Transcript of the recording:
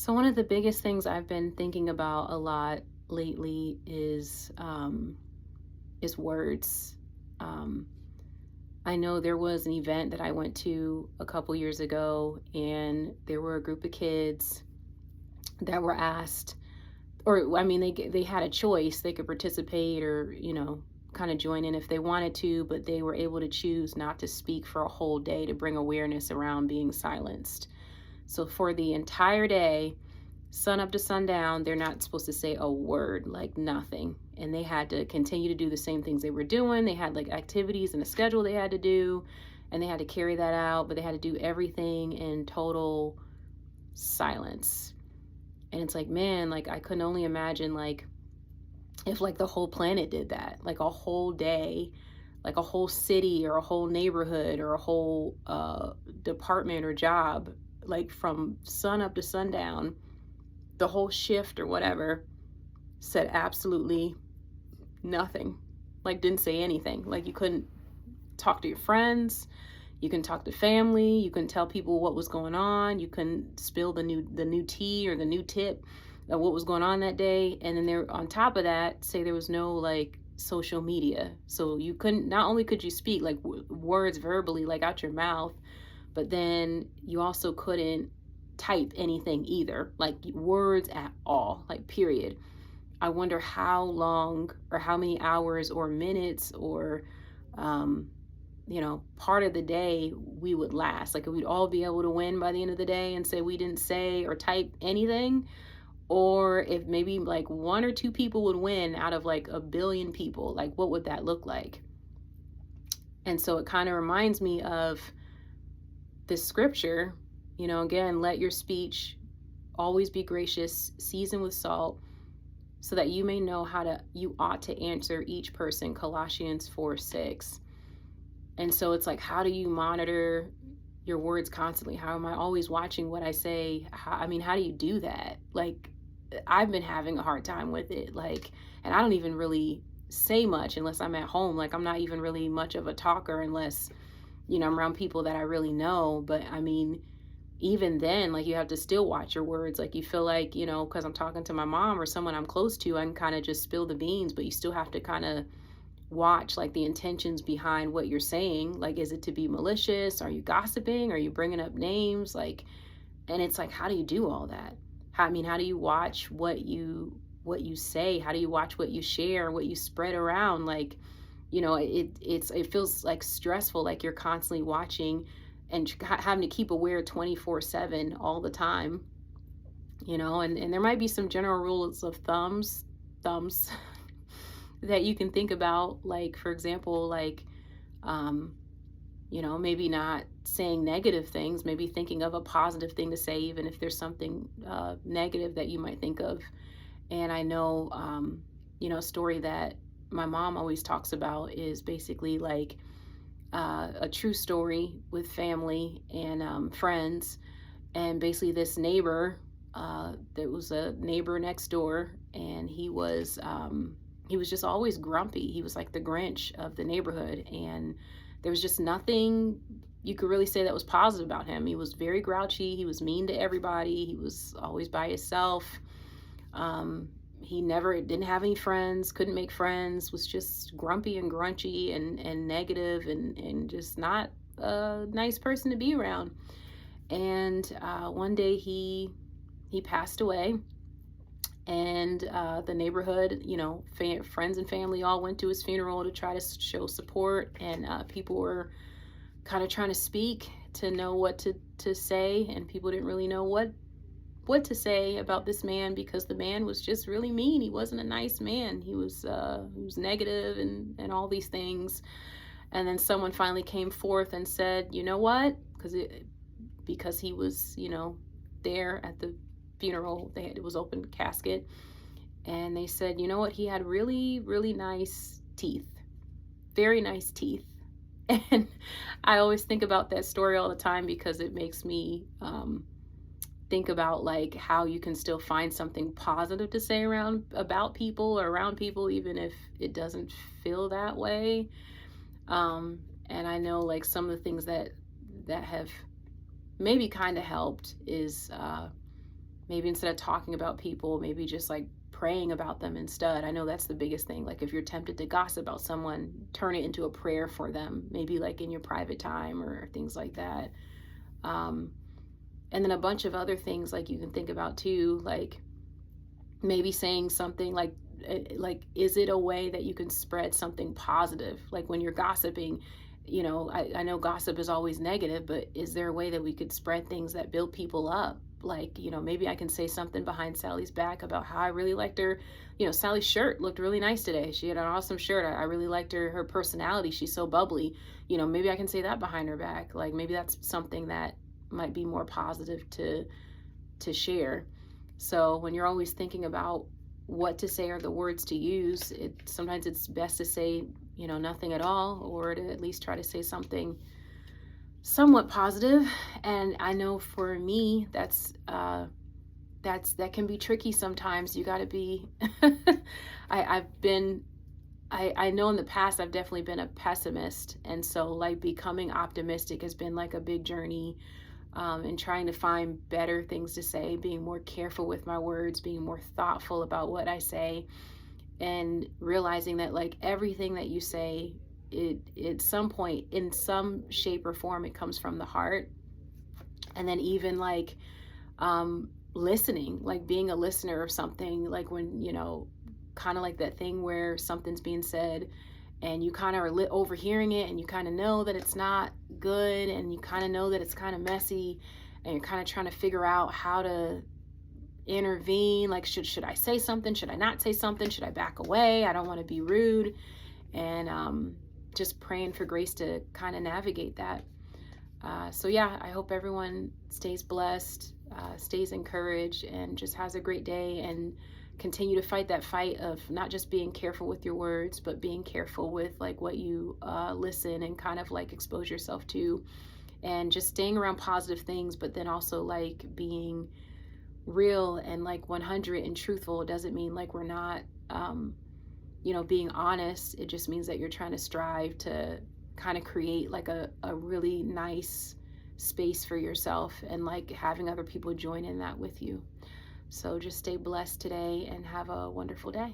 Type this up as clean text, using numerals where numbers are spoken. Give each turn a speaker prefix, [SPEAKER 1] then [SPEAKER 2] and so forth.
[SPEAKER 1] So one of the biggest things I've been thinking about a lot lately is words. Um, I know there was an event that I went to a couple years ago, and there were a group of kids that were asked, or I mean, they had a choice. They could participate, or kind of join in if they wanted to, but they were able to choose not to speak for a whole day to bring awareness around being silenced. So for the entire day, sun up to sundown, they're not supposed to say a word, like nothing. And they had to continue to do the same things they were doing. They had like activities and a schedule they had to do, and they had to carry that out, but they had to do everything in total silence. And it's like, man, like I couldn't only imagine like if like the whole planet did that, like a whole day, like a whole city or a whole neighborhood or a whole department or job, like from sun up to sundown, the whole shift or whatever, said absolutely nothing. Like didn't say anything. Like you couldn't talk to your friends, you couldn't talk to family, you couldn't tell people what was going on, you couldn't spill the new tea or the new tip of what was going on that day. And then there on top of that, say there was no like social media. So you couldn't, not only could you speak like words verbally like out your mouth, but then you also couldn't type anything either, like words at all, like period. I wonder how long or how many hours or minutes or part of the day we would last. Like we'd all be able to win by the end of the day and say we didn't say or type anything, or if maybe like one or two people would win out of like a billion people, like what would that look like? And so it kind of reminds me of this scripture, again, let your speech always be gracious, seasoned with salt, so that you may know you ought to answer each person, Colossians 4:6. And so it's like, how do you monitor your words constantly? How am I always watching what I say? How do you do that? Like, I've been having a hard time with it. Like, and I don't even really say much unless I'm at home. Like, I'm not even really much of a talker unless, I'm around people that I really know. But even then, like, you have to still watch your words. Like, you feel like, because I'm talking to my mom or someone I'm close to, I can kind of just spill the beans, but you still have to kind of watch like the intentions behind what you're saying. Like, is it to be malicious? Are you gossiping? Are you bringing up names? Like, and it's like, how do you do all that? How do you watch what you say? How do you watch what you share, what you spread around? Like, it feels like stressful, like you're constantly watching and having to keep aware 24/7 all the time, and there might be some general rules of thumbs that you can think about, like for example, like um maybe not saying negative things, maybe thinking of a positive thing to say even if there's something negative that you might think of. And I know a story that my mom always talks about is basically like a true story with family and friends. And basically this neighbor, there was a neighbor next door, and he was just always grumpy. He was like the Grinch of the neighborhood, and there was just nothing you could really say that was positive about him. He was very grouchy. He was mean to everybody. He was always by himself. He never didn't have any friends, couldn't make friends, was just grumpy and grunchy and negative and just not a nice person to be around. And one day he passed away, and the neighborhood, friends and family all went to his funeral to try to show support, and people were kind of trying to speak to know what to say, and people didn't really know what to say about this man because the man was just really mean. He wasn't a nice man. He was negative and all these things. And then someone finally came forth and said, you know what? Because he was, there at the funeral, it was open casket, and they said, you know what? He had really, really nice teeth, very nice teeth. And I always think about that story all the time because it makes me think about like how you can still find something positive to say about people or around people, even if it doesn't feel that way. And I know like some of the things that have maybe kind of helped is maybe instead of talking about people, maybe just like praying about them instead. I know that's the biggest thing. Like if you're tempted to gossip about someone, turn it into a prayer for them, maybe like in your private time or things like that. Um, and then a bunch of other things like you can think about too, like maybe saying something like is it a way that you can spread something positive, like when you're gossiping, I know gossip is always negative, but is there a way that we could spread things that build people up? Like, maybe I can say something behind Sally's back about how I really liked her. Sally's shirt looked really nice today. She had an awesome shirt. I really liked her personality. She's so bubbly. Maybe I can say that behind her back. Like maybe that's something that might be more positive to share. So when you're always thinking about what to say or the words to use, sometimes it's best to say, nothing at all, or to at least try to say something somewhat positive. And I know for me, that can be tricky sometimes. You got to be. I know in the past I've definitely been a pessimist, and so like becoming optimistic has been like a big journey. And trying to find better things to say, being more careful with my words, being more thoughtful about what I say, and realizing that like everything that you say, it at some point in some shape or form, it comes from the heart. And then even like listening, like being a listener of something, like when kind of like that thing where something's being said and you kind of are overhearing it, and you kind of know that it's not good, and you kind of know that it's kind of messy, and you're kind of trying to figure out how to intervene. Like should I say something, should I not say something, should I back away, I don't want to be rude, and just praying for grace to kind of navigate that. So yeah, I hope everyone stays blessed, stays encouraged, and just has a great day, and continue to fight that fight of not just being careful with your words, but being careful with like what you listen and kind of like expose yourself to, and just staying around positive things, but then also like being real and like 100 and truthful. It doesn't mean like we're not being honest. It just means that you're trying to strive to kind of create like a really nice space for yourself, and like having other people join in that with you. So just stay blessed today and have a wonderful day.